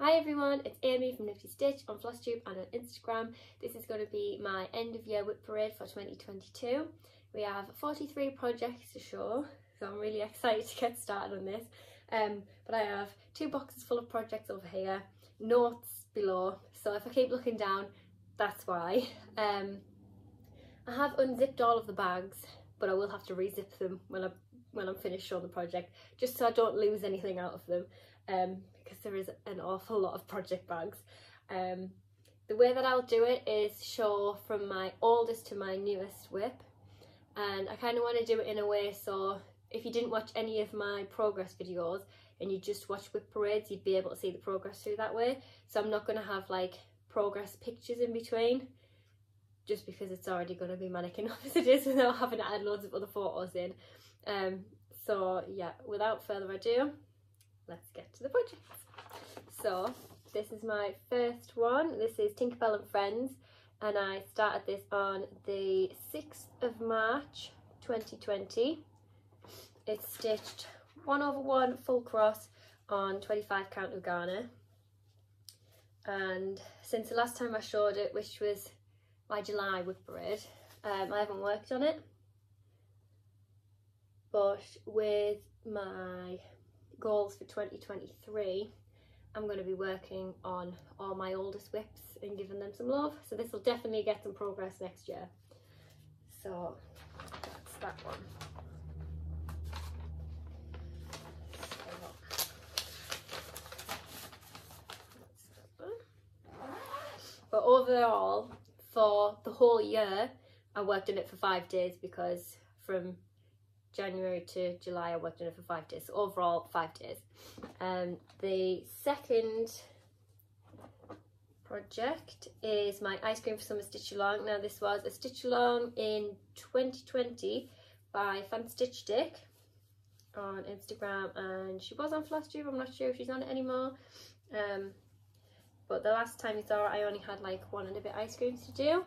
Hi everyone, it's Amy from Nifty Stitch on Flosstube and on Instagram. This is going to be my end of year WIP Parade for 2022. We have 43 projects to show, so I'm really excited to get started on this. But I have 2 boxes full of projects over here, notes below, so if I keep looking down, that's why. I have unzipped all of the bags, but I will have to re-zip them when I'm finished showing the project, just so I don't lose anything out of them. Because there is an awful lot of project bags. The way that I'll do it is show from my oldest to my newest WIP, and I kind of want to do it in a way so if you didn't watch any of my progress videos and you just watch WIP parades, you'd be able to see the progress through that way. So I'm not going to have like progress pictures in between, just because it's already going to be manic enough as it is without having to add loads of other photos in. So yeah, without further ado, let's get to the projects. So this is my first one. This is Tinkerbell and Friends, and I started this on the 6th of March 2020. It's stitched 1/1 full cross on 25 count Ugana, and since the last time I showed it, which was my July WIP Parade, I haven't worked on it, but with my goals for 2023, I'm going to be working on all my oldest WIPs and giving them some love, so this will definitely get some progress next year. So that's that one. But overall, for the whole year, I worked on it for 5 days, because from January to July I worked on it for 5 days, so overall 5 days. The second project is my Ice Cream for Summer Stitch Along. Now this was a stitch along in 2020 by Fan Stitch Dick on Instagram, and she was on Flosstube. I'm not sure if she's on it anymore, but the last time you saw it I only had like 1 and a bit ice creams to do,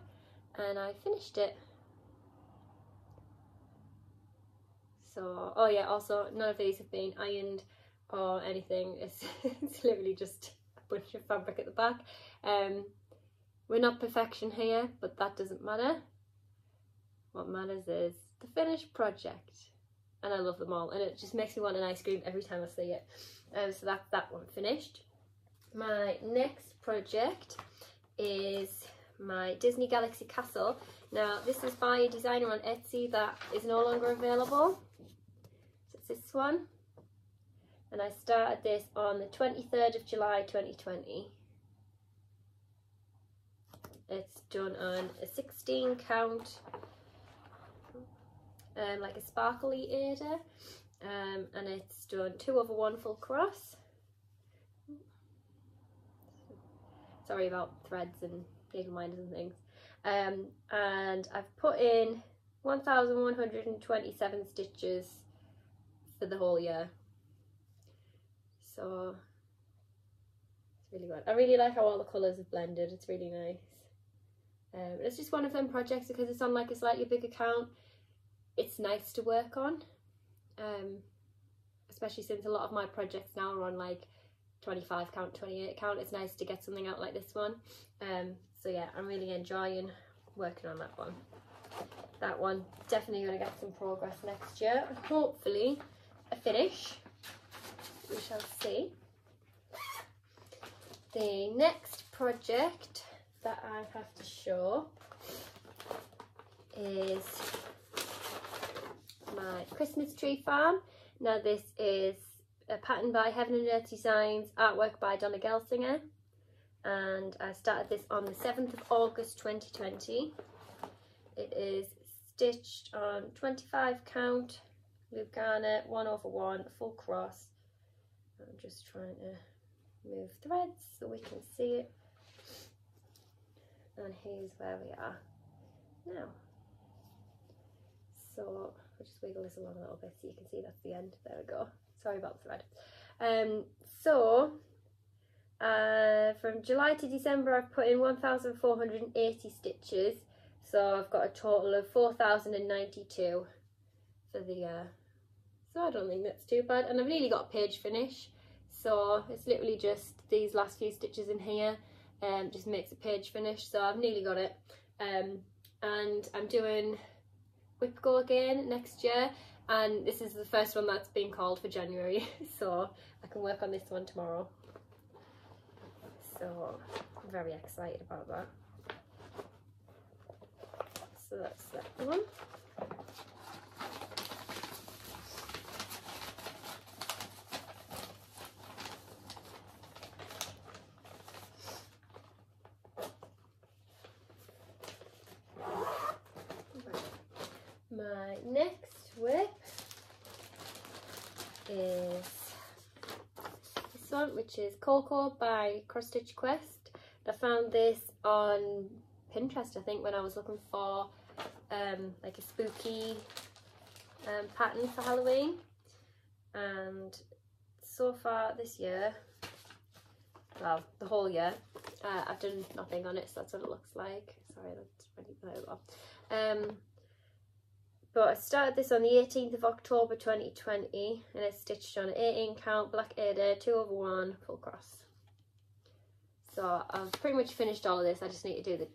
and I finished it. So, oh yeah, also none of these have been ironed or anything. It's literally just a bunch of fabric at the back. We're not perfection here, but that doesn't matter. What matters is the finished project, and I love them all, and it just makes me want an ice cream every time I see it. So that's that one finished. My next project is my Disney Galaxy Castle. Now this is by a designer on Etsy that is no longer available. So it's this one, and I started this on the 23rd of July 2020. It's done on a 16 count, like a sparkly Ada, and it's done 2/1 full cross. Sorry about threads and paper minders and things. And I've put in 1,127 stitches for the whole year, so it's really good. I really like how all the colours have blended. It's really nice. It's just one of them projects, because it's on like a slightly big account, it's nice to work on, especially since a lot of my projects now are on like 25 count, 28 count. It's nice to get something out like this one. So yeah, I'm really enjoying working on that one. That one definitely going to get some progress next year, and hopefully a finish. We shall see. The next project that I have to show is my Christmas tree farm. Now this is a pattern by Heaven and Earth Designs, artwork by Donna Gelsinger, and I started this on the 7th of August 2020. It is stitched on 25 count Lugana 1/1 full cross. I'm just trying to move threads so we can see it, and here's where we are now. So I'll just wiggle this along a little bit so you can see that's the end. There we go. Sorry about the thread. From July to December I've put in 1,480 stitches, so I've got a total of 4,092 for the year. So I don't think that's too bad, and I've nearly got a page finish, So it's literally just these last few stitches in here, just makes a page finish. So I've nearly got it, and I'm doing WIP Go again next year, and this is the first one that's been called for January, so I can work on this one tomorrow. So I'm very excited about that. So that's that one. My next WIP is this one, which is Coco by Cross Stitch Quest. I found this on Pinterest, I think, when I was looking for like a spooky pattern for Halloween, and so far this year, well, the whole year, I've done nothing on it, so that's what it looks like. Sorry, that's really low. But I started this on the 18th of October 2020, and it's stitched on an 18 count black Ada 2/1 full cross. So I've pretty much finished all of this. I just need to do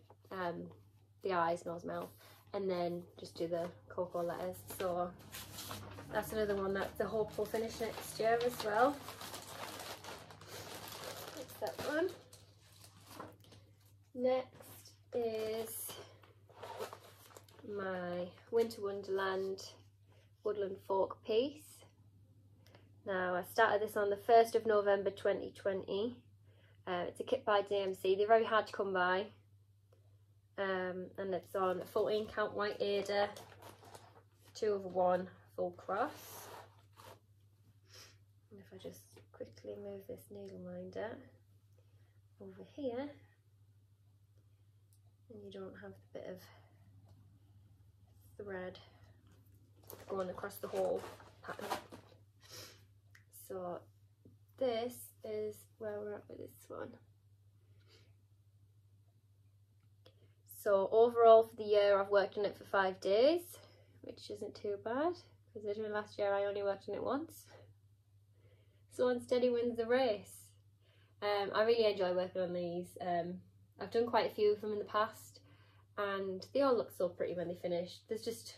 the eyes, nose, mouth, and then just do the Coco letters. So that's another one that's a hopeful finish next year as well. That's that one. Next is my Winter Wonderland Woodland Folk piece. Now I started this on the 1st of November 2020. It's a kit by DMC. They're very hard to come by, and it's on 14 count white Ada 2/1 full cross. And if I just quickly move this needle minder over here, and you don't have the bit of thread going across the whole pattern. So this is where we're at with this one. So overall for the year I've worked on it for 5 days, which isn't too bad, considering last year I only worked on it once. So one steady wins the race. I really enjoy working on these. I've done quite a few of them in the past, and they all look so pretty when they finish. There's just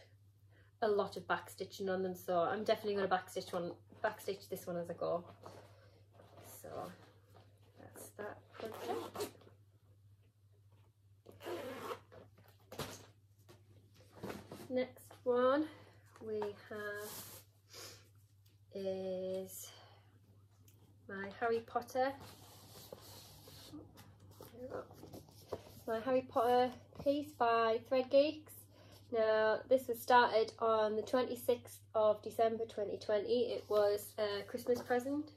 a lot of back stitching on them, so I'm definitely going to backstitch this one as I go. So that's that project. Next one we have is my Harry Potter. My Harry Potter piece by Thread Geeks. Now this was started on the 26th of December 2020. It was a Christmas present,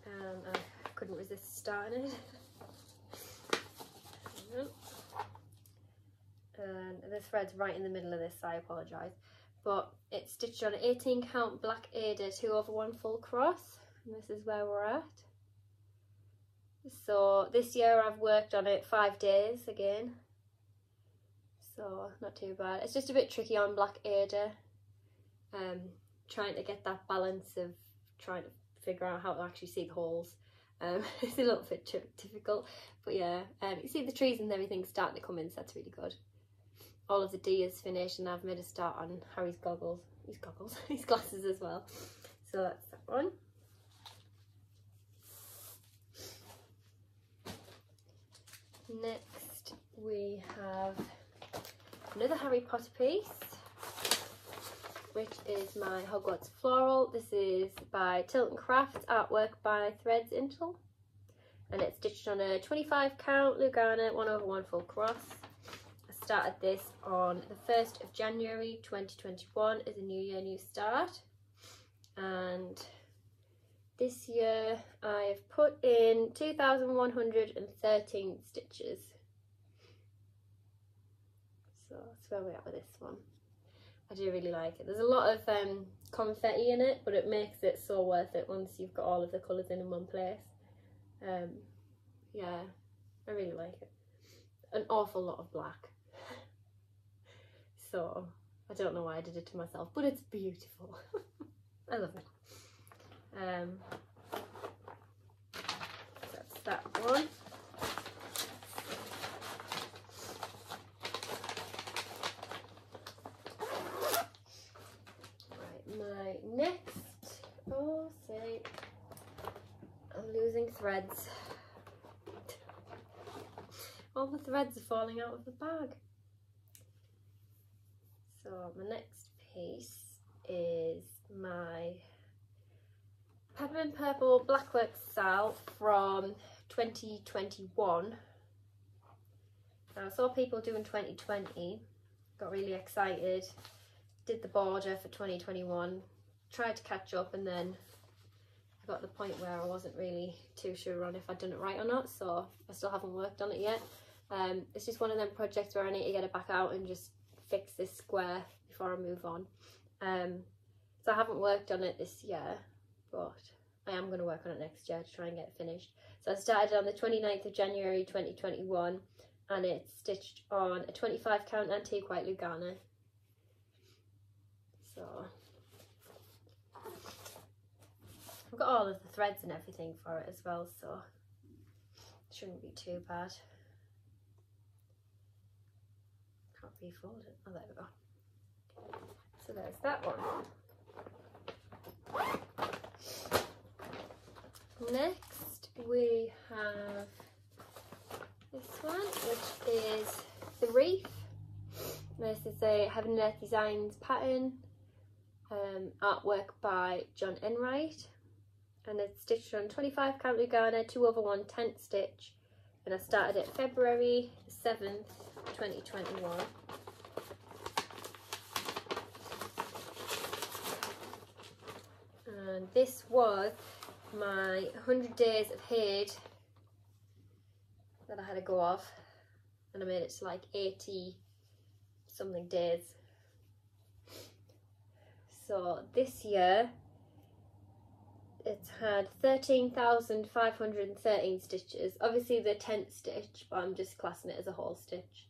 and I couldn't resist starting it. And the thread's right in the middle of this, so I apologise. But it's stitched on an 18 count black Ada 2/1 full cross, and this is where we're at. So this year I've worked on it 5 days again, so not too bad. It's just a bit tricky on black Ada, trying to get that balance of trying to figure out how to actually see the holes. It's a little bit difficult, but yeah, you see the trees and everything starting to come in, so that's really good. All of the D is finished, and I've made a start on Harry's his glasses as well. So that's that one. Next we have another Harry Potter piece, which is my Hogwarts Floral. This is by Tilton Crafts, artwork by Threads Intel, and it's stitched on a 25 count Lugana 1/1 full cross. I started this on the 1st of January 2021 as a new year, new start, and this year I've put in 2,113 stitches. So that's where we're at with this one. I do really like it. There's a lot of confetti in it, but it makes it so worth it once you've got all of the colours in one place. Yeah, I really like it. An awful lot of black. So I don't know why I did it to myself, but it's beautiful. I love it. one. Right, my next, oh see, I'm losing threads. All the threads are falling out of the bag. So my next piece is my Peppermint Purple Blackwork style from 2021. Now I saw people doing 2020, got really excited, did the border for 2021, tried to catch up, and then I got to the point where I wasn't really too sure on if I'd done it right or not, so I still haven't worked on it yet. It's just one of them projects where I need to get it back out and just fix this square before I move on. So I haven't worked on it this year, but I am going to work on it next year to try and get it finished. So I started on the 29th of January 2021, and it's stitched on a 25 count antique white Lugana. So I've got all of the threads and everything for it as well, so it shouldn't be too bad. Can't refold it. Oh, there we go. So there's that one. Next we have this one, which is the Reef. This is a Heaven and Earth Designs pattern, artwork by John Enright, and it's stitched on 25 count Lugana, 2/1 tent stitch, and I started it February 7th 2021. And this was my 100 days of hate that I had to go off, and I made it to like 80 something days. So this year it's had 13,513 stitches. Obviously the tent stitch, but I'm just classing it as a whole stitch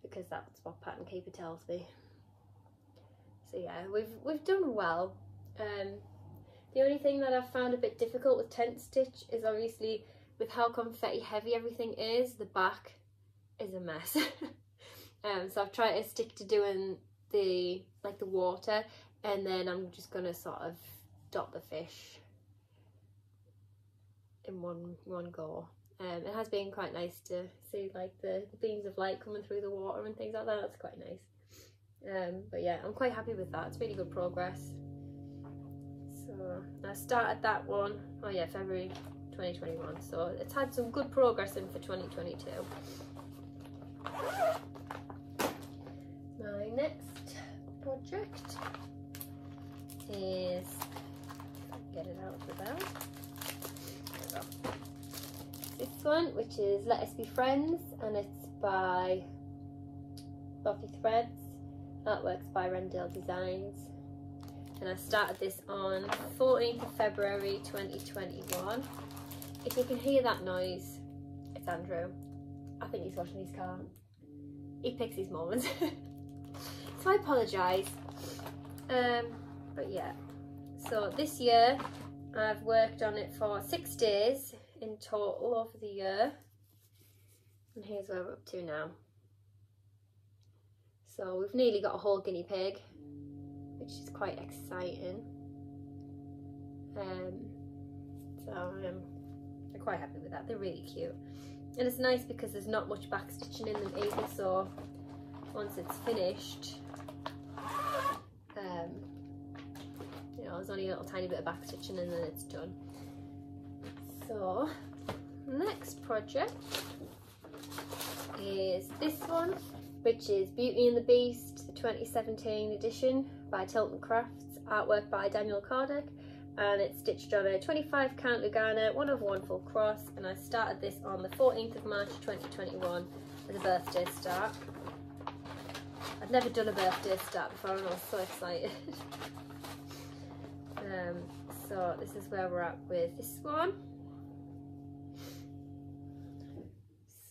because that's what Pattern Keeper tells me. So yeah, we've done well. The only thing that I've found a bit difficult with tent stitch is obviously with how confetti heavy everything is, the back is a mess. So I've tried to stick to doing the water, and then I'm just gonna sort of dot the fish in one go. It has been quite nice to see like the beams of light coming through the water and things like that. That's quite nice. But yeah, I'm quite happy with that. It's really good progress. So I started that one, oh yeah, February 2021. So it's had some good progress in for 2022. My next project is, get it out of the bag. There we go. This one, which is Let Us Be Friends, and it's by Bossy Threads, artworks by Rendell Designs. And I started this on 14th of February 2021. If you can hear that noise, it's Andrew. I think he's washing his car. He picks his moments. So I apologise. But yeah, so this year I've worked on it for 6 days in total over the year. And here's where we're up to now. So we've nearly got a whole guinea pig, which is quite exciting. So I'm quite happy with that. They're really cute, and it's nice because there's not much back stitching in them either, so once it's finished, you know, there's only a little tiny bit of back stitching and then it's done. So next project is this one, which is Beauty and the Beast, the 2017 edition by Tilton Crafts, artwork by Daniel Kardec, and it's stitched on a 25 count Lugana, 1/1 full cross, and I started this on the 14th of March 2021 as a birthday start. I'd never done a birthday start before and I was so excited. So this is where we're at with this one.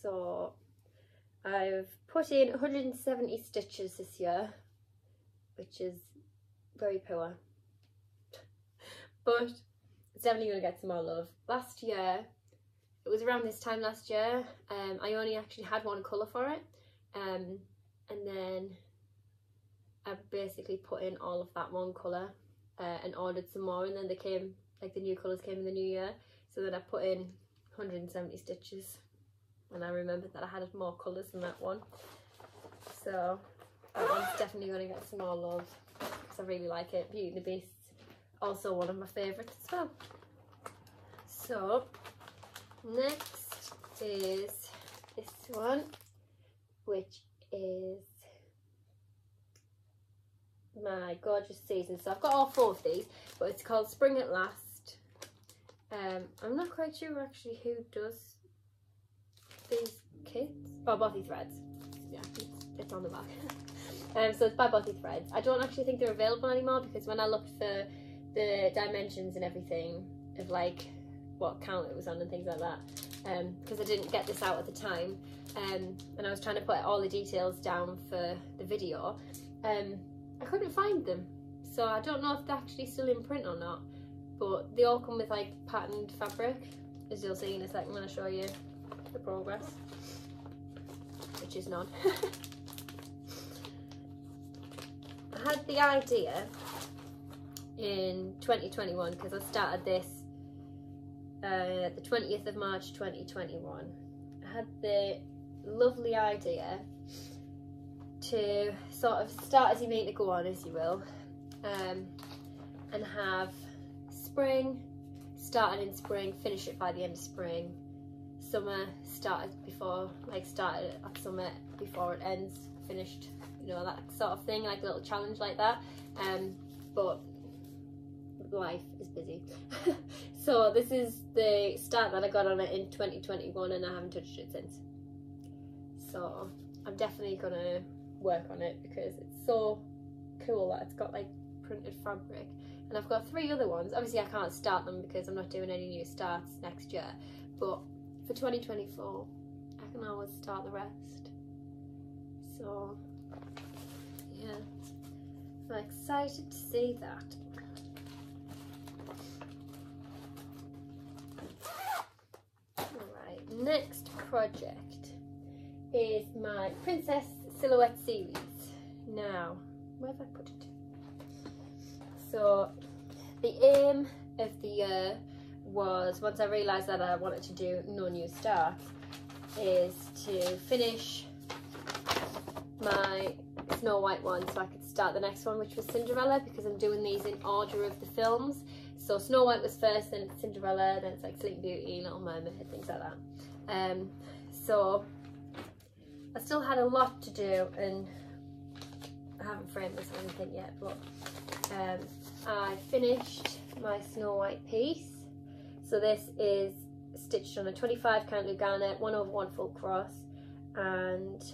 So I've put in 170 stitches this year, which is very poor, but it's definitely going to get some more love. Last year it was around this time last year. I only actually had one colour for it, and then I basically put in all of that one colour and ordered some more, and then they came, like the new colours came in the new year, so then I put in 170 stitches, and I remembered that I had more colours than that one, so that one's definitely going to get some more love because I really like it. Beauty and the Beast, also one of my favourites as well. So next is this one, which is my gorgeous season. So I've got all 4 of these, but it's called Spring at Last. I'm not quite sure actually who does these kits. Oh, Bossy Threads. Yeah, it's on the back. So it's by Bossy Threads. I don't actually think they're available anymore, because when I looked for the dimensions and everything of like what count it was on and things like that, because I didn't get this out at the time, and I was trying to put all the details down for the video, I couldn't find them, so I don't know if they're actually still in print or not, but they all come with like patterned fabric, as you'll see in a second when I show you the progress, which is none. I had the idea in 2021, because I started this the 20th of March 2021. I had the lovely idea to sort of start as you mean to go on, as you will, and have spring started in spring, finish it by the end of spring, summer started at summer before it ends, finished, you know, that sort of thing, like a little challenge like that, but life is busy. So this is the start that I got on it in 2021, and I haven't touched it since, so I'm definitely gonna work on it because it's so cool that it's got like printed fabric. And I've got 3 other ones. Obviously I can't start them because I'm not doing any new starts next year, but for 2024 I can always start the rest. So yeah, I'm excited to see that. Alright, next project is my Princess Silhouette series. Now, where have I put it? So the aim of the year was, once I realised that I wanted to do no new starts, is to finish my Snow White one so I could start the next one, which was Cinderella, because I'm doing these in order of the films. So Snow White was first, then it's Cinderella, then it's like Sleeping Beauty, Little Mermaid, things like that. So I still had a lot to do, and I haven't framed this or anything yet, but I finished my Snow White piece. So this is stitched on a 25 count Lugana, 1/1 full cross, and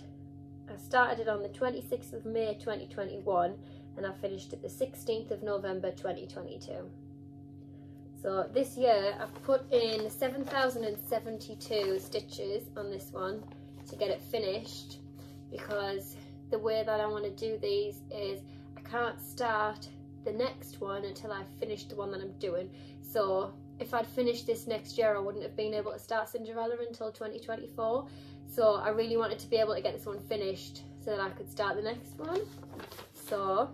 I started it on the 26th of May 2021, and I finished it the 16th of November 2022. So this year I've put in 7,072 stitches on this one to get it finished, because the way that I want to do these is I can't start the next one until I've finished the one that I'm doing. So if I'd finished this next year, I wouldn't have been able to start Cinderella until 2024. So I really wanted to be able to get this one finished so that I could start the next one. So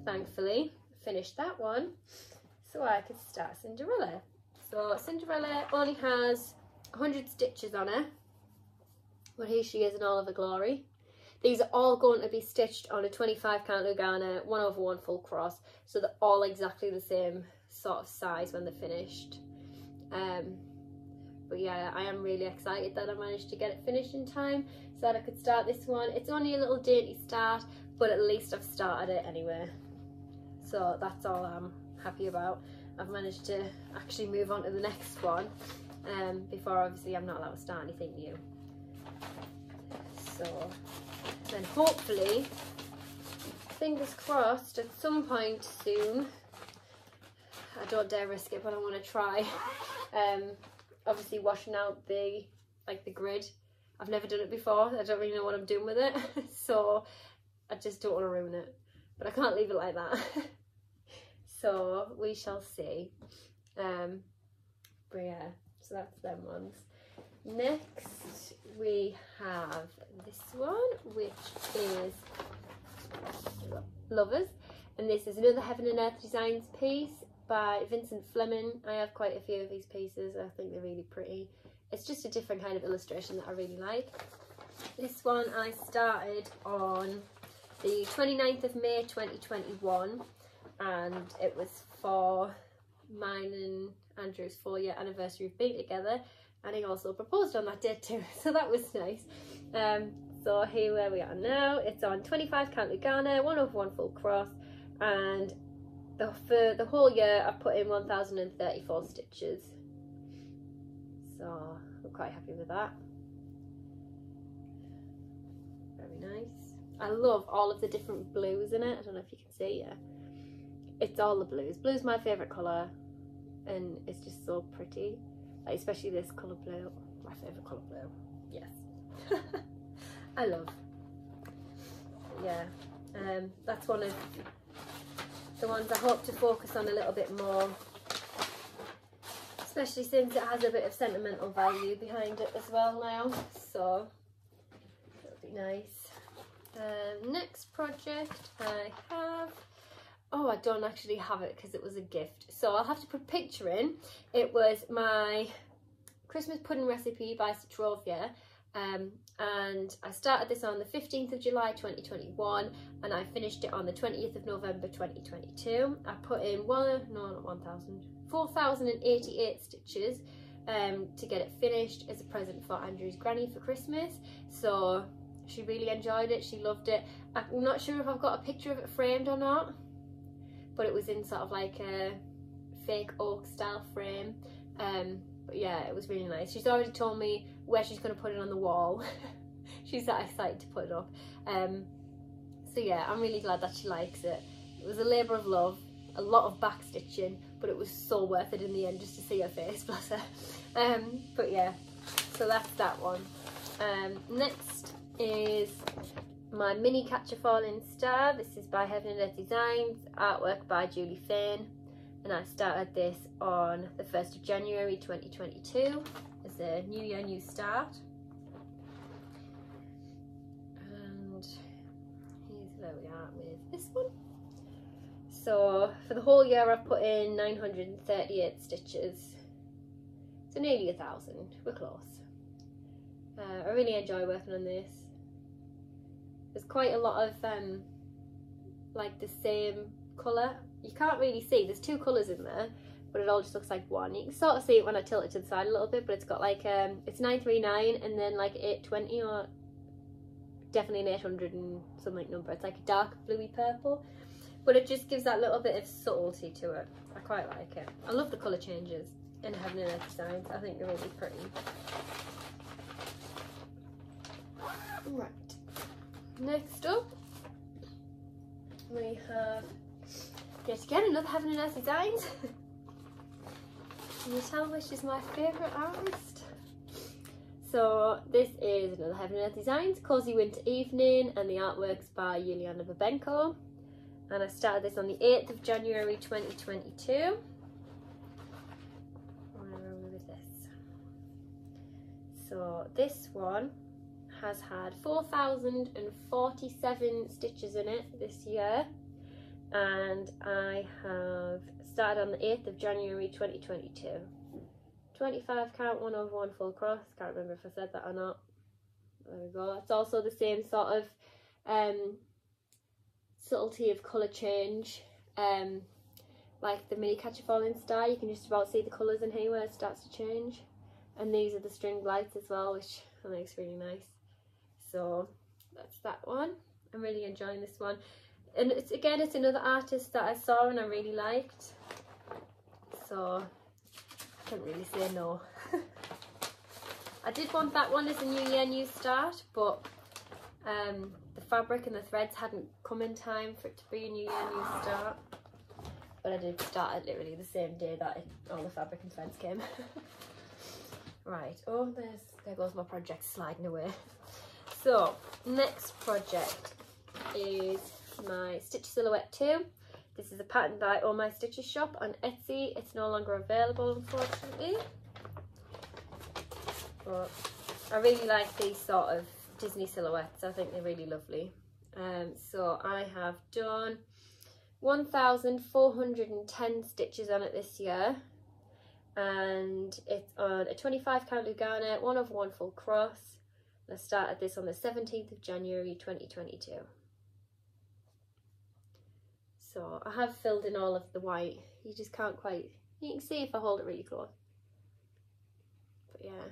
thankfully I finished that one so I could start Cinderella. So Cinderella only has 100 stitches on her, but here she is in all of her glory. These are all going to be stitched on a 25 count Lugana, 1/1 full cross, so they're all exactly the same sort of size when they're finished. But yeah, I am really excited that I managed to get it finished in time so that I could start this one. It's only a little dainty start, but at least I've started it anyway. So that's all I'm happy about. I've managed to actually move on to the next one before, obviously, I'm not allowed to start anything new. So then hopefully, fingers crossed, at some point soon, I don't dare risk it, but I want to try, obviously washing out the grid. I've never done it before, I don't really know what I'm doing with it, so I just don't want to ruin it, but I can't leave it like that. So we shall see. But yeah, so that's them ones. Next we have this one, which is Lovers, and this is another Heaven and Earth Designs piece by Vincent Fleming. I have quite a few of these pieces. I think they're really pretty. It's just a different kind of illustration that I really like. This one I started on the 29th of May 2021, and it was for mine and Andrew's 4-year anniversary of being together, and he also proposed on that date too, so that was nice. So here where we are now, it's on 25 count Lugana, 1/1 full cross, and for the whole year I've put in 1034 stitches, so I'm quite happy with that. Very nice. I love all of the different blues in it. I don't know if you can see, yeah. It's all the blues. Blue's my favourite colour, and it's just so pretty. Like, especially this colour blue. My favourite colour blue. Yes. I love. Yeah. That's one of the ones I hope to focus on a little bit more. Especially since it has a bit of sentimental value behind it as well now. So, it'll be nice. Next project I have, oh, I don't actually have it because it was a gift, so I'll have to put a picture in. It was my Christmas pudding recipe by Stitchrovia, and I started this on the 15th of July 2021, and I finished it on the 20th of November 2022. I put in 4,088 stitches to get it finished as a present for Andrew's granny for Christmas. So she really enjoyed it, she loved it. I'm not sure if I've got a picture of it framed or not, but it was in sort of like a fake oak style frame. But yeah, it was really nice. She's already told me where she's going to put it on the wall. She's that excited to put it up. So yeah, I'm really glad that she likes it. It was a labour of love, a lot of back stitching, but it was so worth it in the end just to see her face, bless her. But yeah, so that's that one. Next is my mini Catch a Falling Star. This is by Heaven and Earth Designs, artwork by Julie Fain, and I started this on the 1st of January 2022 as a new year, new start. And here's where we are with this one. So for the whole year I've put in 938 stitches, so nearly 1,000, we're close. I really enjoy working on this. There's quite a lot of like the same colour. You can't really see, there's two colours in there, but it all just looks like one. You can sort of see it when I tilt it to the side a little bit, but it's got like it's 939 and then like 820, or definitely an 800 and something number. It's like a dark bluey purple, but it just gives that little bit of subtlety to it. I quite like it. I love the colour changes in Heaven and Earth Designs. I think they're really pretty. Right, next up we have yet again another Heaven and Earth Designs. Can you tell which is my favourite artist? So this is another Heaven and Earth Designs, Cozy Winter Evening, and the artwork's by Yuliana Babenko, and I started this on the 8th of January 2022. Where are we with this? So this one has had 4,047 stitches in it this year, and I have started on the 8th of January 2022. 25 count, 1/1 full cross. Can't remember if I said that or not. There we go. It's also the same sort of subtlety of colour change, like the mini Catch a Falling Star. You can just about see the colours in here where it starts to change, and these are the string lights as well, which I think is really nice. So that's that one. I'm really enjoying this one, and it's another artist that I saw and I really liked, so I can't really say no. I did want that one as a new year, new start, but the fabric and the threads hadn't come in time for it to be a new year, new start. But I did start it literally the same day that all the fabric and threads came. Right, oh, there goes my project sliding away. So, next project is my Stitch Silhouette 2. This is a pattern by Oh My Stitches shop on Etsy. It's no longer available, unfortunately. but I really like these sort of Disney silhouettes. I think they're really lovely. So I have done 1,410 stitches on it this year, and it's on a 25 count loop garnet, 1/1 full cross. I started this on the 17th of January 2022. So I have filled in all of the white. You just can't quite, you can see if I hold it really close. But yeah,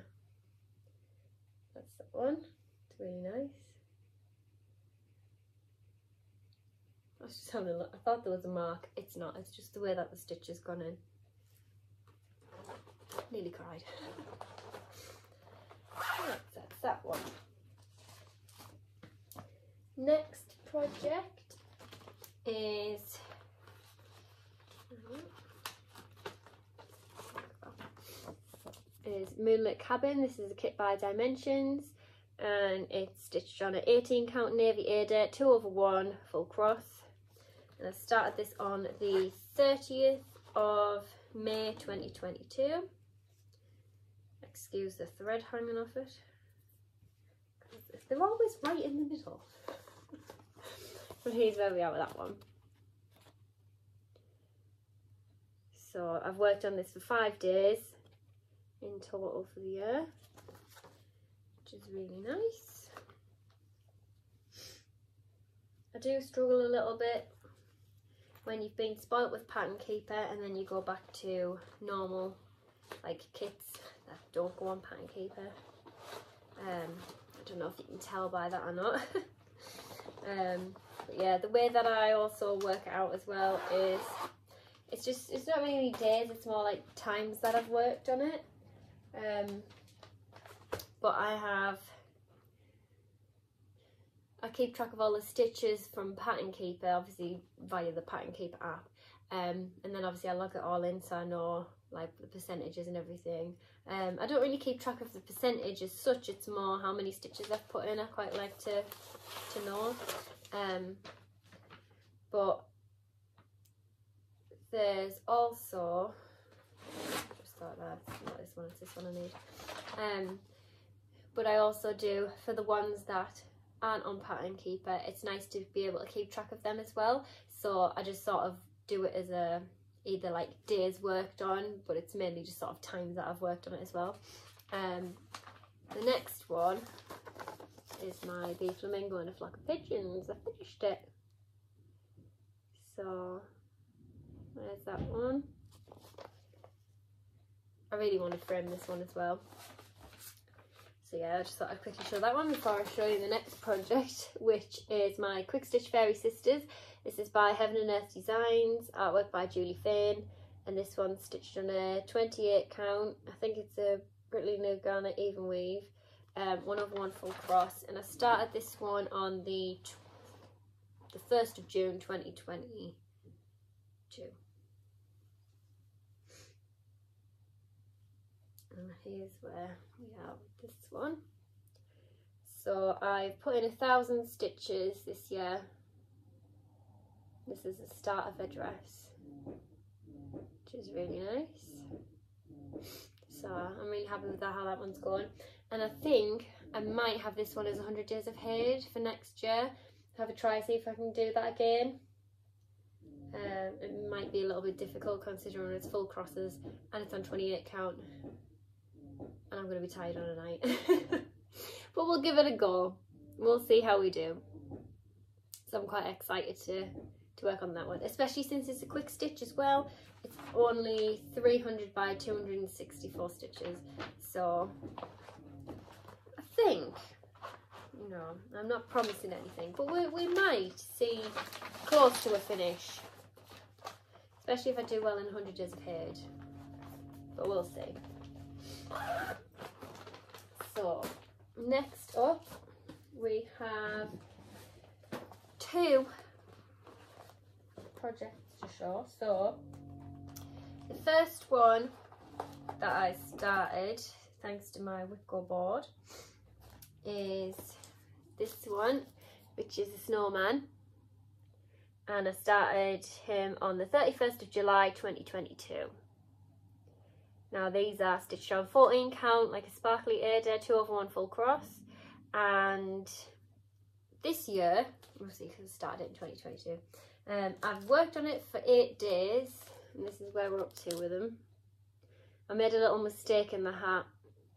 that's that one. It's really nice. I was just having a look. I thought there was a mark. It's not. It's just the way that the stitch has gone in. Nearly cried. That's that one. Next project is Moonlit Cabin. This is a kit by Dimensions, and it's stitched on an 18 count navy Ada, 2/1 full cross. And I started this on the 30th of May 2022. Excuse the thread hanging off it. They're always right in the middle. But here's where we are with that one. So I've worked on this for 5 days in total for the year, which is really nice. I do struggle a little bit when you've been spoilt with Pattern Keeper and then you go back to normal like kits that don't go on Pattern Keeper. I don't know if you can tell by that or not. But yeah, the way that I also work it out as well is it's not really days, it's more like times that I've worked on it. But I keep track of all the stitches from Pattern Keeper, obviously via the Pattern Keeper app, and then obviously I log it all in so I know like the percentages and everything. I don't really keep track of the percentage as such, it's more how many stitches I've put in. I quite like to know. But there's also, just thought that's not this one, it's this one I need. But I also do, for the ones that aren't on Pattern Keeper, it's nice to be able to keep track of them as well. So I just sort of do it as a either like days worked on, but it's mainly just sort of times that I've worked on it as well. The next one is my Bee Flamingo and a Flock of Pigeons. I finished it. So there's that one. I really want to frame this one as well. So yeah, I just thought I'd quickly show that one before I show you the next project, which is my Quick Stitch Fairy Sisters. This is by Heaven and Earth Designs, artwork by Julie Fane, and this one's stitched on a 28 count. I think it's a Brittany New Garnet even weave, 1/1 full cross, and I started this one on the 1st of June 2022. And here's where we are with this one. So I've put in 1,000 stitches this year. This is the start of a dress, which is really nice. So I'm really happy with that, how that one's going. And I think I might have this one as 100 Days of Hate for next year. Have a try, see if I can do that again. It might be a little bit difficult considering it's full crosses and it's on 28 count. And I'm going to be tired on a night. But we'll give it a go. We'll see how we do. So I'm quite excited to work on that one, especially since it's a quick stitch as well. It's only 300 by 264 stitches. So I think, you know, I'm not promising anything, but we might see close to a finish. Especially if I do well in 100 Days of Hate. But we'll see. So next up we have 2 projects to show. So the first one that I started thanks to my Wickle board is this one, which is a snowman, and I started him on the 31st of July 2022. Now these are stitched on 14 count, like a sparkly Ada, 2/1 full cross. And this year, obviously because I started it in 2022, I've worked on it for 8 days, and this is where we're up to with them. I made a little mistake in the hat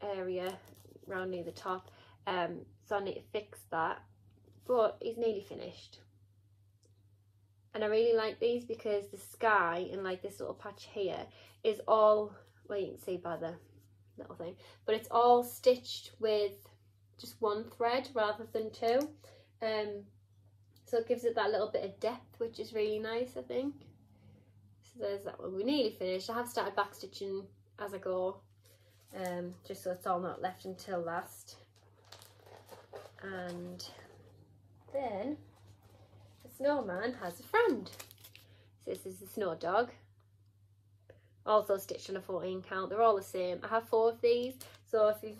area round near the top, so I need to fix that, but he's nearly finished. And I really like these because the sky and like this little patch here is all, well, you can see by the little thing, but it's all stitched with just one thread rather than two, so it gives it that little bit of depth, which is really nice, I think. So there's that one. We're nearly finished. I have started back stitching as I go, just so it's all not left until last. And then the snowman has a friend. So this is the snow dog, also stitched on a 14 count. They're all the same. I have 4 of these, so if you've,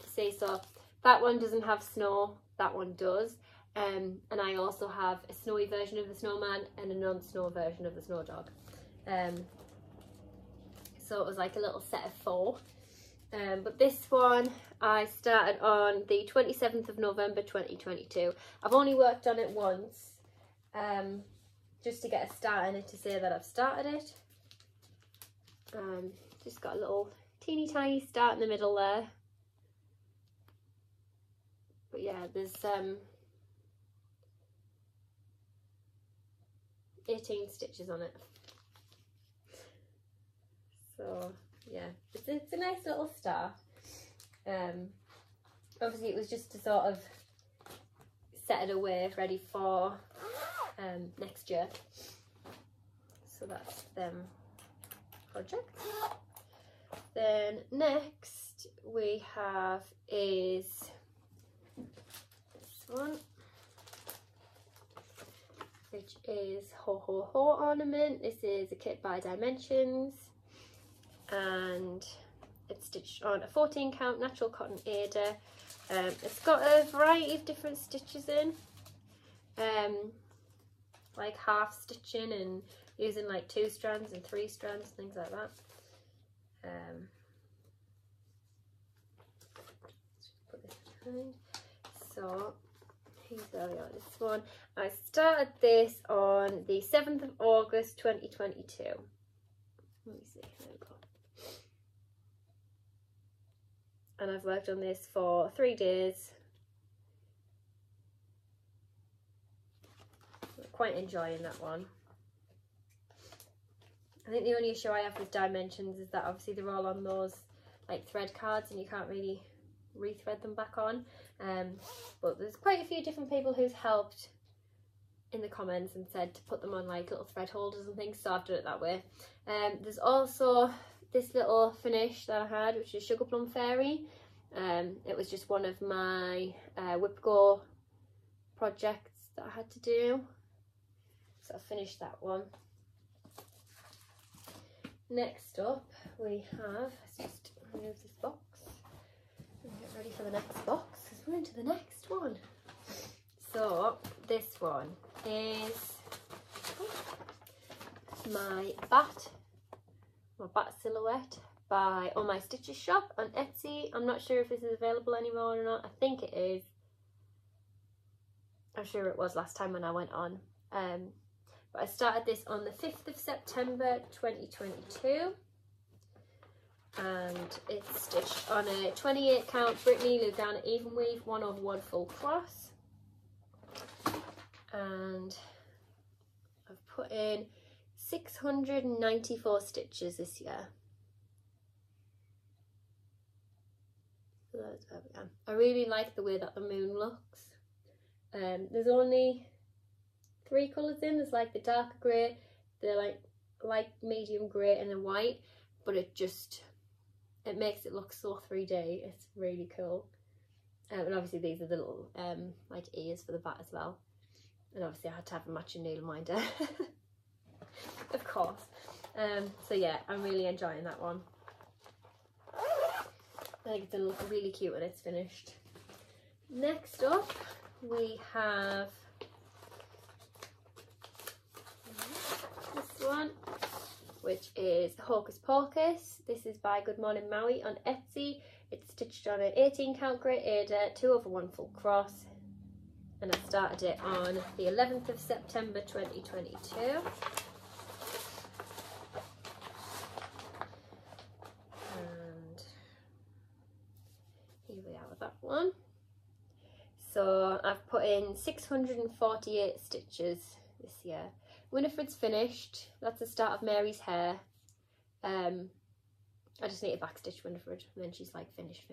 see, so that one doesn't have snow, that one does, and I also have a snowy version of the snowman and a non-snow version of the snow dog. So it was like a little set of 4. But this one I started on the 27th of November 2022. I've only worked on it once, just to get a start in it, to say that I've started it. Just got a little teeny tiny start in the middle there. But yeah, there's 18 stitches on it. So yeah, it's a nice little start. Obviously it was just to sort of set it away ready for next year. So that's them projects. Then next we have is this one, which is Ho Ornament. This is a kit by Dimensions, and it's stitched on a 14 count natural cotton Ada. It's got a variety of different stitches in, like half stitching and using like 2 strands and 3 strands, things like that. Put this behind. So here's where we are. This one, I started this on the 7th of August 2022. Let me see, there we go. And I've worked on this for 3 days. I'm quite enjoying that one. I think the only issue I have with Dimensions is that obviously they're all on those like thread cards and you can't really rethread them back on. But there's quite a few different people who's helped in the comments and said to put them on like little thread holders and things, so I've done it that way. There's also this little finish that I had, which is Sugar Plum Fairy. It was just one of my WIP Go projects that I had to do, so I finished that one. Next up we have, let's just remove this box and get ready for the next box because we're into the next one. So this one is my bat silhouette by On My Stitches shop on Etsy. I'm not sure if this is available anymore or not. I think it is. I'm sure it was last time when I went on. But I started this on the 5th of September 2022. And it's stitched on a 28 count Brittany Lugana even weave 1/1 full cross. And I've put in 694 stitches this year. So that's where we are. I really like the way that the moon looks. There's only 3 colours in. There's like the darker grey, the like light medium grey and the white, but it makes it look so 3D. It's really cool. And obviously these are the little like ears for the bat as well. And obviously I had to have a matching needle minder. Of course. So yeah, I'm really enjoying that one. I think it's going to look really cute when it's finished. Next up we have this one, which is Hocus Pocus. This is by Good Morning Maui on Etsy. It's stitched on an 18 count grey Ada, 2/1 full cross, and I started it on the 11th of September 2022. And here we are with that one. So I've put in 648 stitches this year. Winifred's finished. That's the start of Mary's hair. I just need to backstitch Winifred and then she's like finished.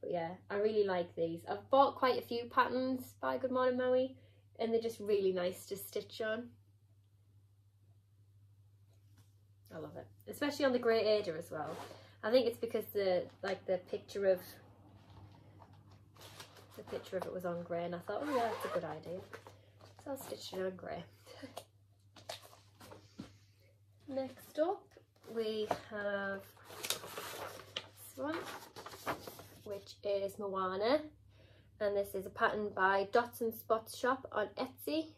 But yeah, I really like these. I've bought quite a few patterns by Good Morning Maui and they're just really nice to stitch on. I love it, especially on the grey Ada as well. I think it's because the picture of it was on grey and I thought, oh yeah, that's a good idea. So I'll stitch it on grey. Next up we have this one, which is Moana, and this is a pattern by Dots and Spots shop on Etsy.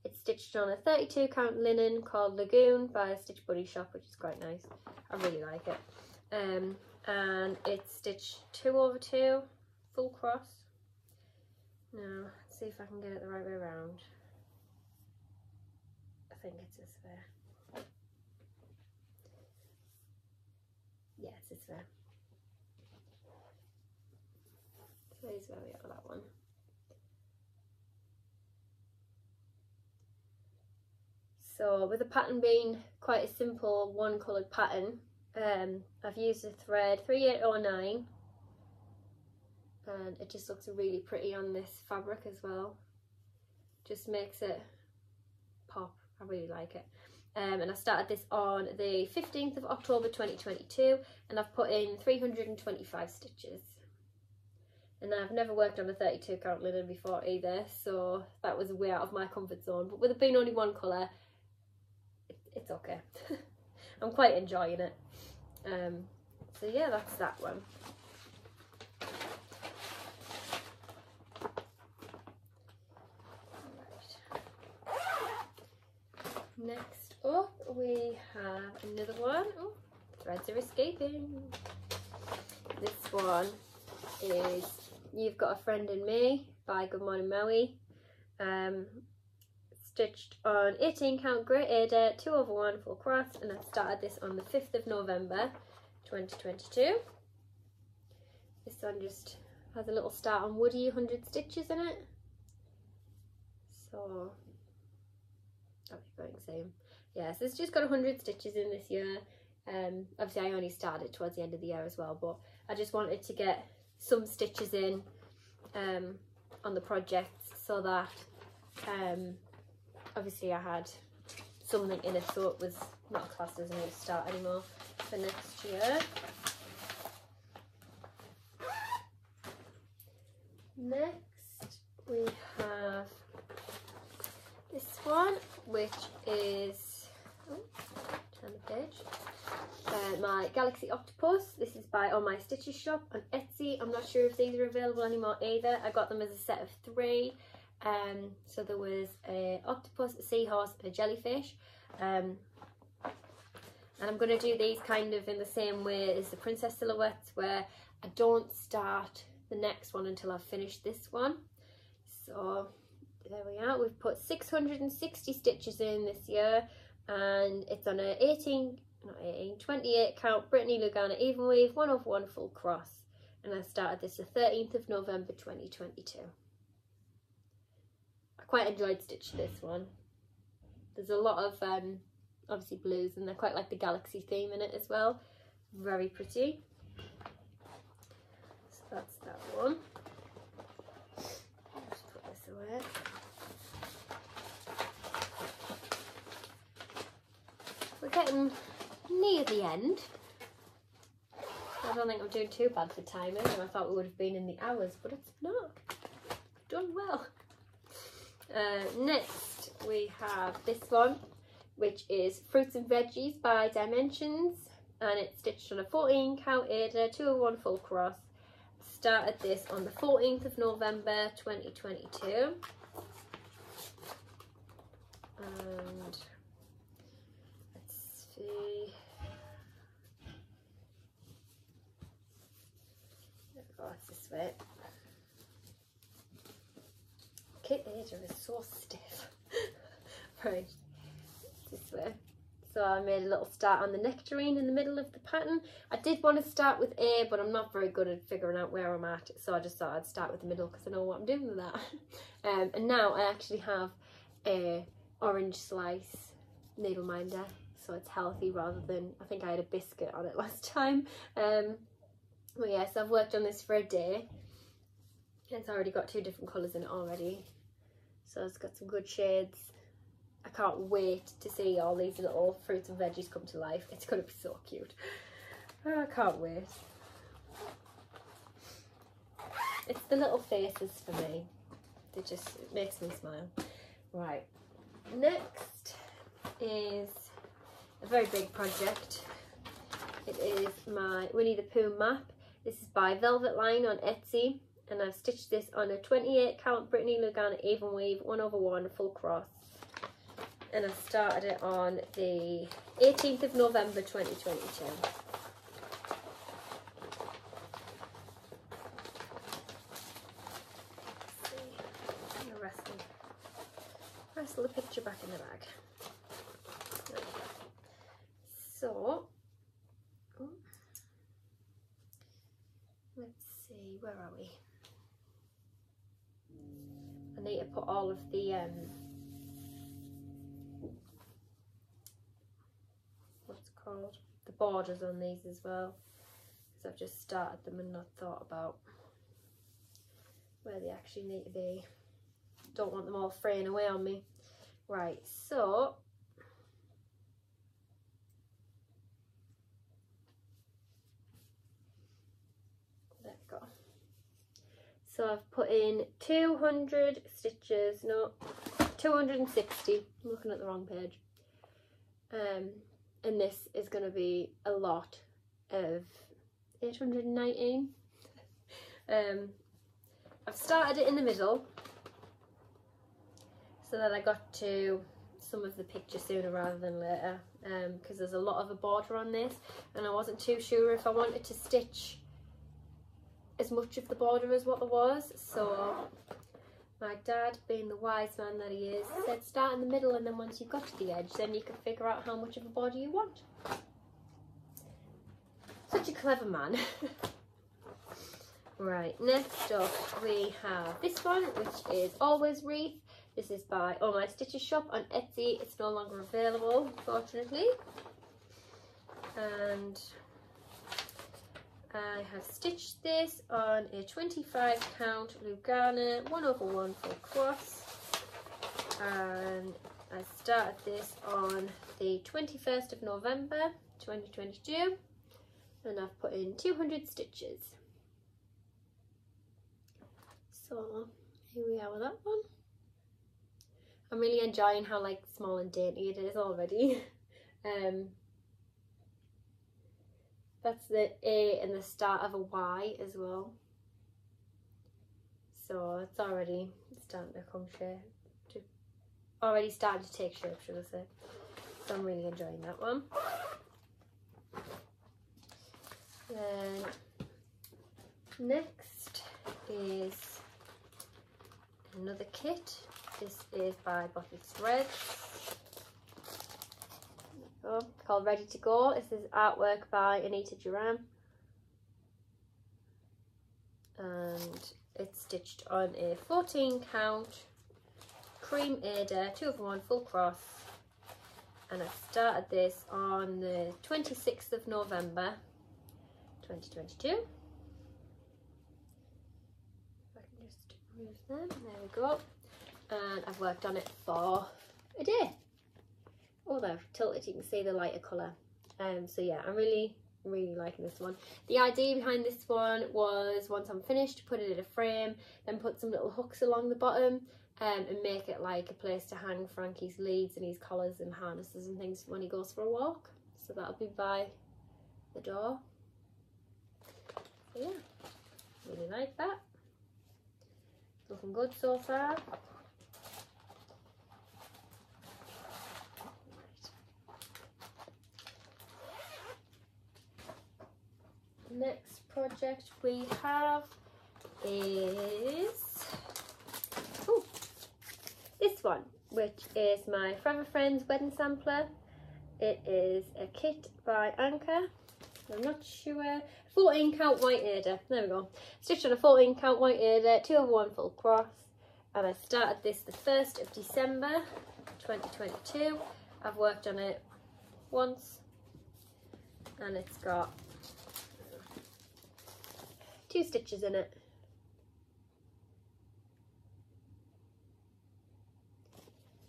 It's stitched on a 32 count linen called Lagoon by Stitch Buddy shop, which is quite nice. I really like it. And it's stitched 2/2 full cross. Now let's see if I can get it the right way around. I think it's this way. Yeah, it's this way. So here's where we are with that one. So with the pattern being quite a simple one coloured pattern, I've used a thread 3809 and it just looks really pretty on this fabric as well. Just makes it pop. I really like it. And I started this on the 15th of October 2022 and I've put in 325 stitches. And I've never worked on a 32 count linen before either, so that was way out of my comfort zone. But with it being only one colour, it's okay. I'm quite enjoying it. So yeah, that's that one. Next up we have another one. Oh, threads are escaping. This one is You've Got a Friend in Me by Good Morning Maui. Stitched on 18 count grey Ada, 2/1 full cross, and I started this on the 5th of November 2022. This one just has a little start on woody 100 stitches in it. So I'll be going same. Yeah, so it's just got 100 stitches in this year. Obviously I only started towards the end of the year as well, but I just wanted to get some stitches in on the projects so that obviously I had something in it, so it was not classed as a new start anymore for next year. Next we have this one, which is, turn the page, my Galaxy Octopus. This is by On My Stitches shop on Etsy. I'm not sure if these are available anymore either. I got them as a set of 3. So there was an octopus, a seahorse and a jellyfish. And I'm going to do these kind of in the same way as the princess silhouettes, where I don't start the next one until I've finished this one. So there we are. We've put 660 stitches in this year, and it's on a 28 count Brittany Lugana even weave, 1/1 full cross, and I started this the 13th of November 2022. I quite enjoyed stitching this one. There's a lot of obviously blues, and they're quite like the galaxy theme in it as well. Very pretty. So that's that one. Just put this away. We're getting near the end. I don't think I'm doing too bad for timing, and I thought we would have been in the hours, but it's not. We've done well. Next we have this one, which is Fruits and Veggies by Dimensions, and it's stitched on a 14 count Ada, 2/1 full cross. Started this on the 14th of November 2022, and let's so stiff. Right, this way. So I made a little start on the nectarine in the middle of the pattern. I did want to start with A, but I'm not very good at figuring out where I'm at, so I just thought I'd start with the middle because I know what I'm doing with that. And now I actually have a orange slice needle minder, so it's healthy rather than, I think I had a biscuit on it last time. Well, yeah, so I've worked on this for a day. It's already got 2 different colours in it already, so it's got some good shades. I can't wait to see all these little fruits and veggies come to life. It's going to be so cute. Oh, I can't wait. It's the little faces for me. It makes me smile. Right, next is a very big project. It is my Winnie the Pooh map. This is by Velvet Line on Etsy, and I've stitched this on a 28 count Brittany Lugana even weave 1/1 full cross. And I started it on the 18th of November 2022. I'm gonna wrestle the picture back in the bag. So, let's see, where are we? I need to put all of the the borders on these as well, because I've just started them and not thought about where they actually need to be. Don't want them all fraying away on me. Right, so there we go. So I've put in 200 stitches, no, 260, I'm looking at the wrong page. And this is going to be a lot of 819. I've started it in the middle so that I got to some of the picture sooner rather than later, because there's a lot of a border on this and I wasn't too sure if I wanted to stitch as much of the border as what there was. So my dad, being the wise man that he is, said start in the middle, and then once you've got to the edge, then you can figure out how much of a border you want. Such a clever man. Right, next up we have this one, which is Always Wreath. This is by Oh My Stitches Shop on Etsy. It's no longer available, unfortunately. And I have stitched this on a 25 count Lugana 1/1 full cross, and I started this on the 21st of November 2022, and I've put in 200 stitches. So here we are with that one. I'm really enjoying how like small and dainty it is already. That's the A and the start of a Y as well. So it's already starting to come shape. Already starting to take shape, should I say. So I'm really enjoying that one. Then next is another kit. This is by Bossy Threads. Called Ready to Go. This is artwork by Anita Duran, and it's stitched on a 14 count cream Ada 2/1 full cross, and I started this on the 26th of November 2022. If I can just move them, there we go. And I've worked on it for a day. Oh, they're tilted, you can see the lighter colour. So yeah, I'm really liking this one. The idea behind this one was, once I'm finished, put it in a frame, then put some little hooks along the bottom, and make it like a place to hang Frankie's leads and his collars and harnesses and things when he goes for a walk. So that'll be by the door. So yeah, really like that. Looking good so far. Next project we have is this one, which is my Forever Friends wedding sampler. It is a kit by Anchor. I'm not sure. 14 count white Aida. There we go. Stitched on a 14 count white Aida, 2/1 full cross. And I started this the 1st of December 2022. I've worked on it once. And it's got 2 stitches in it.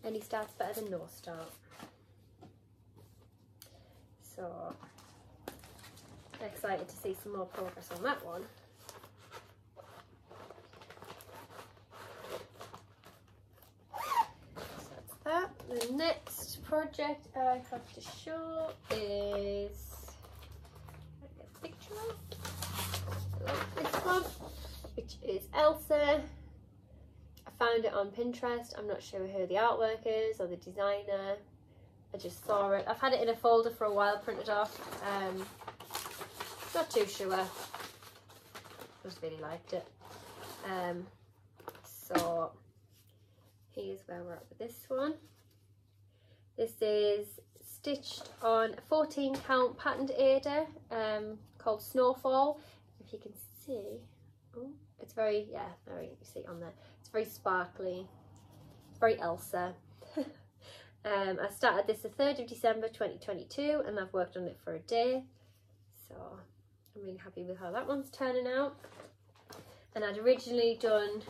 Any start's better than no start. So excited to see some more progress on that one. So that's that. The next project I have to show is, I'll get a picture of this one, which is Elsa. I found it on Pinterest. I'm not sure who the artwork is or the designer. I just saw it. I've had it in a folder for a while, printed off. Not too sure. Just really liked it. So here's where we're at with this one. This is stitched on a 14 count patterned Aida called Snowfall. If you can see, oh, it's very, yeah, very, you see it on there. It's very sparkly, very Elsa. I started this the 3rd of December 2022 and I've worked on it for a day. So I'm really happy with how that one's turning out. And I'd originally done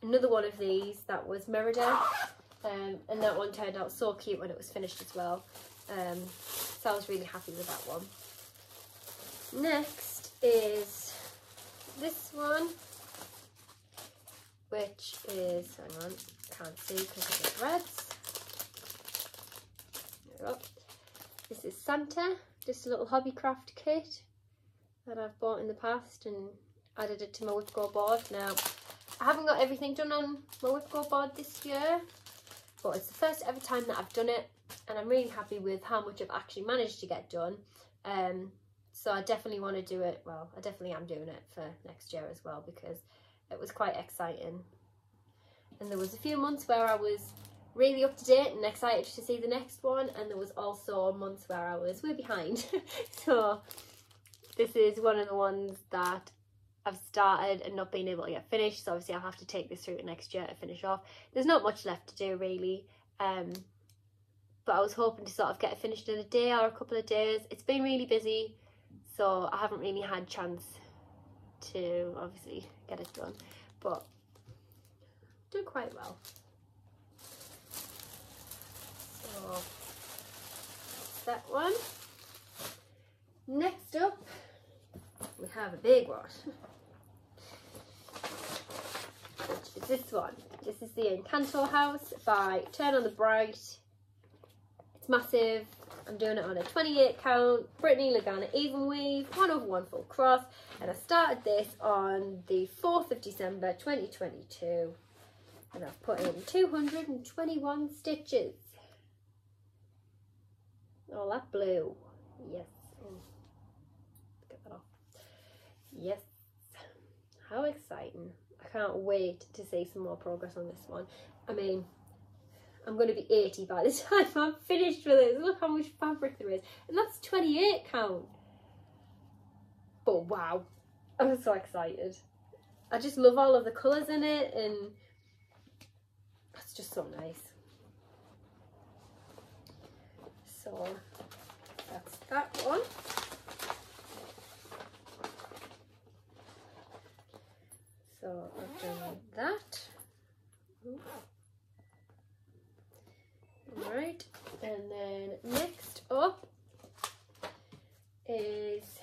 another one of these that was Merida, and that one turned out so cute when it was finished as well. So I was really happy with that one. Next is this one, which is, hang on, can't see because of the threads. There we go. This is Santa, just a little hobbycraft kit that I've bought in the past and added it to my WIP board. Now, I haven't got everything done on my WIP board this year, but it's the first ever time that I've done it, and I'm really happy with how much I've actually managed to get done. So I definitely want to do it, well, I definitely am doing it for next year as well, because it was quite exciting. And there was a few months where I was really up to date and excited to see the next one, and there was also months where I was way behind. So this is one of the ones that I've started and not been able to get finished, so obviously I'll have to take this through to next year to finish off. There's not much left to do really, but I was hoping to sort of get it finished in a day or a couple of days. It's been really busy, so I haven't really had a chance to obviously get it done, but doing quite well. So that's that one. Next up, we have a big one, which is this one. This is the Encanto House by Turn on the Bright. It's massive. I'm doing it on a 28 count Brittany Lagana even weave, 1/1 full cross, and I started this on the 4th of December 2022, and I've put in 221 stitches. Oh, that blue, yes. Get that off. Yes, how exciting. I can't wait to see some more progress on this one. I mean, I'm going to be 80 by the time I'm finished with it. Look how much fabric there is. And that's 28 count. But wow, I'm so excited. I just love all of the colours in it, and it's just so nice. So that's that one. So I've done that. Right, and then next up is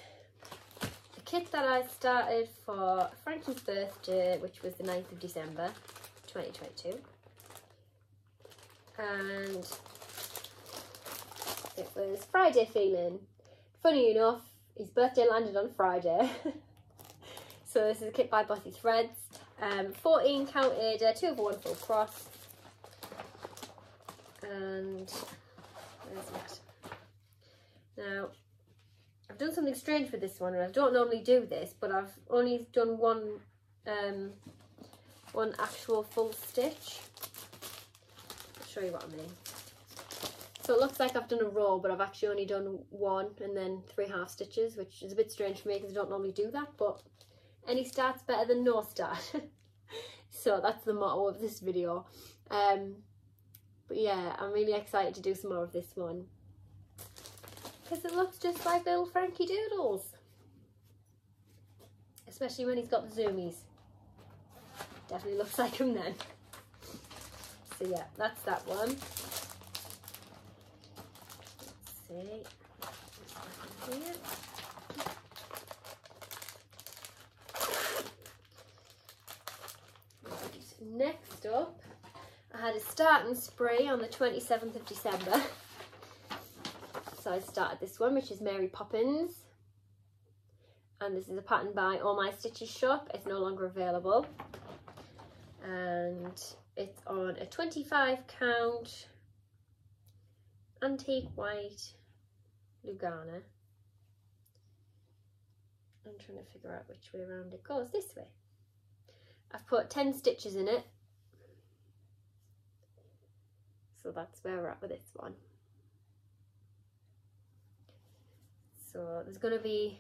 the kit that I started for Frankie's birthday, which was the 9th of December 2022. And it was Friday feeling. Funny enough, his birthday landed on Friday. So this is a kit by Bossy Threads, 14 count Aida, 2/1 full cross, and where's it? Now, I've done something strange with this one, and I don't normally do this, but I've only done one actual full stitch. show you what I mean. So it looks like I've done a row, but I've actually only done one and then 3 half stitches, which is a bit strange for me because I don't normally do that, but any start's better than no start. So that's the motto of this video. But yeah, I'm really excited to do some more of this one because it looks just like little Frankie Doodles, especially when he's got the zoomies. Definitely looks like him then. So yeah, that's that one. Let's see. Here. Next up, I had a starting spree on the 27th of December. So I started this one, which is Mary Poppins. And this is a pattern by All My Stitches shop. It's no longer available. And it's on a 25 count antique white Lugana. I'm trying to figure out which way around it goes. This way. I've put 10 stitches in it. So that's where we're at with this one. So there's going to be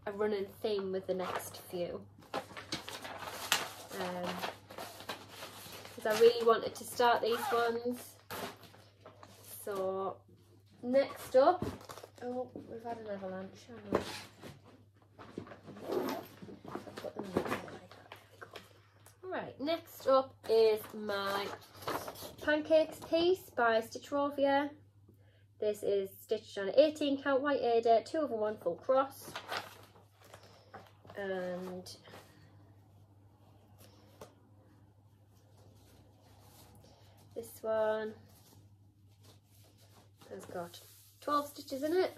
a running theme with the next few. Because I really wanted to start these ones. So next up, oh, we've had an avalanche, haven't we? Put them in there like that. There we go. Right, next up is my Pancakes Taste by Stitchrovia. This is stitched on an 18 count white Ada, 2/1 full cross. And this one has got 12 stitches in it.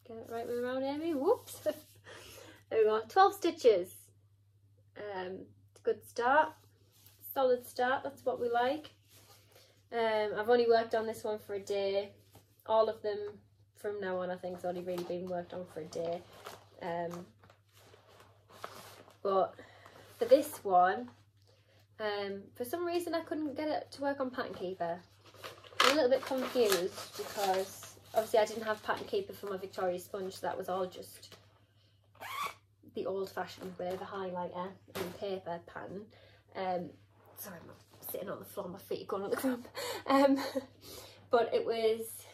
Get it right way around, Amy. Whoops. There we go. 12 stitches. It's a good start. Solid start. That's what we like. I've only worked on this one for a day. All of them from now on, I think, has only really been worked on for a day. But for this one, for some reason I couldn't get it to work on Pattern Keeper. I'm a little bit confused because obviously I didn't have Pattern Keeper for my Victoria sponge, so that was all just the old-fashioned way of a highlighter in paper pattern. Sorry, I'm sitting on the floor, my feet are going on the ground. But it was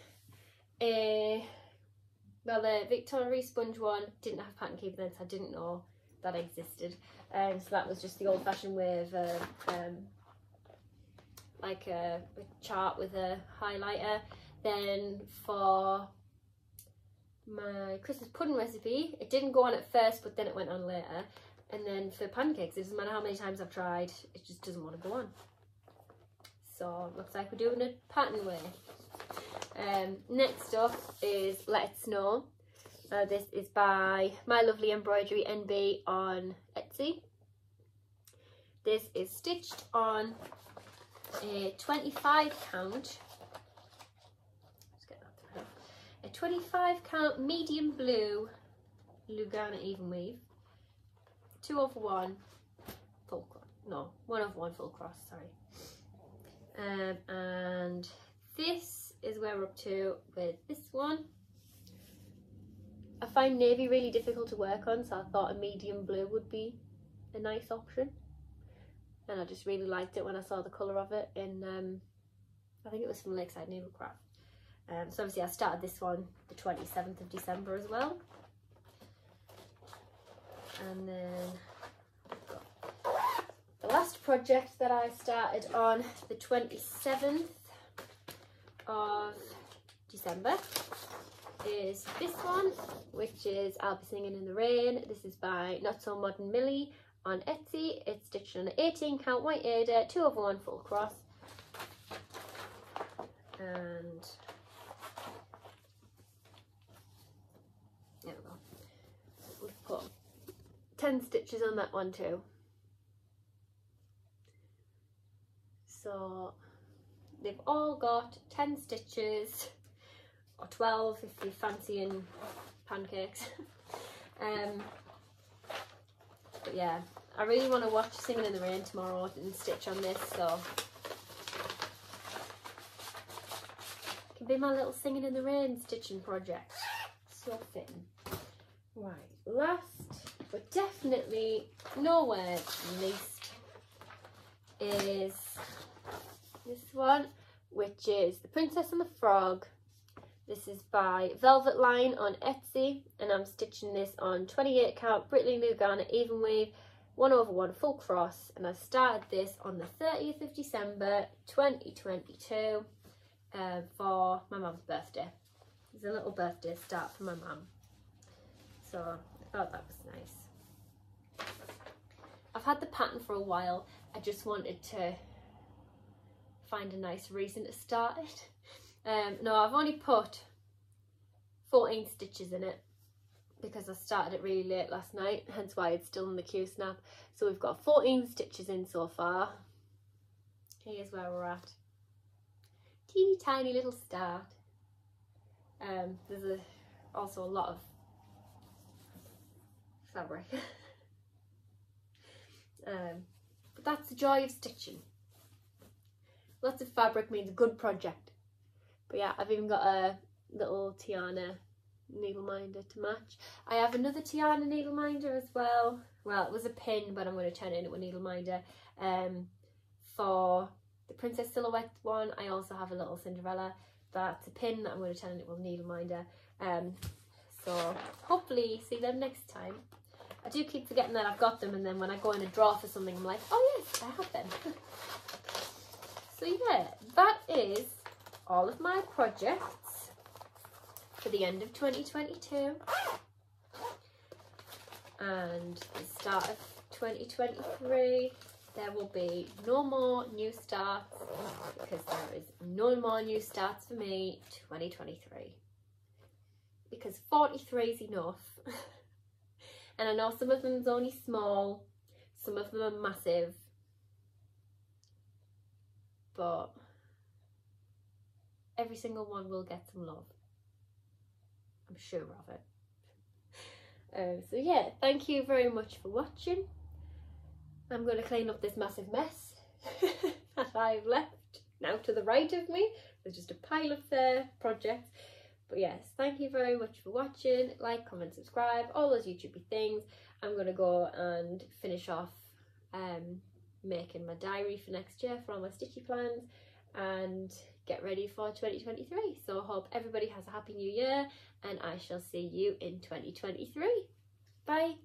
well, the Victoria sponge one didn't have Pattern Keeper then, so I didn't know that existed. So that was just the old-fashioned way of like a chart with a highlighter. Then for my Christmas pudding recipe, it didn't go on at first, but then it went on later. And then for pancakes, it doesn't matter how many times I've tried, it just doesn't want to go on. So it looks like we're doing it pattern way. Next up is Let It Snow. This is by My Lovely Embroidery NB on Etsy. This is stitched on a 25 count. Let's get that thread off. A 25 count medium blue Lugana even weave. 2/1 full cross. No, 1/1 full cross. Sorry. And this is where we're up to with this one. I find navy really difficult to work on, so I thought a medium blue would be a nice option. And I just really liked it when I saw the colour of it in, I think it was from Lakeside Needlecraft. So obviously I started this one the 27th of December as well. And then the last project that I started on the 27th of December is this one, which is I'll Be Singing in the Rain. This is by Not So Modern Millie on Etsy. It's stitched on an 18 count white Ada, 2/1 full cross. And there we go. We've put 10 stitches on that one too. So they've all got 10 stitches, or 12 if you're fancying pancakes. But yeah, I really want to watch Singing in the Rain tomorrow and stitch on this, so it can be my little Singing in the Rain stitching project. So fitting. Right, last but definitely nowhere least is this one, which is The Princess and the Frog. This is by Velvet Line on Etsy, and I'm stitching this on 28 count Brittany New Garnet even weave 1/1 full cross, and I started this on the 30th of December 2022 for my mum's birthday. It's a little birthday start for my mum, so I thought that was nice. I've had the pattern for a while. I just wanted to find a nice reason to start it. No, I've only put 14 stitches in it because I started it really late last night, hence why it's still in the Q snap. So we've got 14 stitches in so far. Here's where we're at. Teeny tiny little start. There's also a lot of fabric. But that's the joy of stitching. Lots of fabric means a good project. But yeah, I've even got a little Tiana needle minder to match. I have another Tiana needle minder as well. Well, it was a pin, but I'm going to turn it into a needle minder. For the Princess Silhouette one, I also have a little Cinderella. That's a pin that I'm going to turn into a needle minder. So hopefully see them next time. I do keep forgetting that I've got them, and then when I go in a drawer for something, I'm like, oh yes, I have them. So yeah, that is all of my projects for the end of 2022 and the start of 2023. There will be no more new starts because there is no more new starts for me 2023, because 43 is enough. And I know some of them is only small, some of them are massive, but every single one will get some love. I'm sure of it. So yeah, thank you very much for watching. I'm going to clean up this massive mess that I've left now to the right of me. There's just a pile of projects. But yes, thank you very much for watching. Like, comment, subscribe, all those YouTubey things. I'm going to go and finish off making my diary for next year for all my stitchy plans and get ready for 2023. So I hope everybody has a happy new year, and I shall see you in 2023. Bye.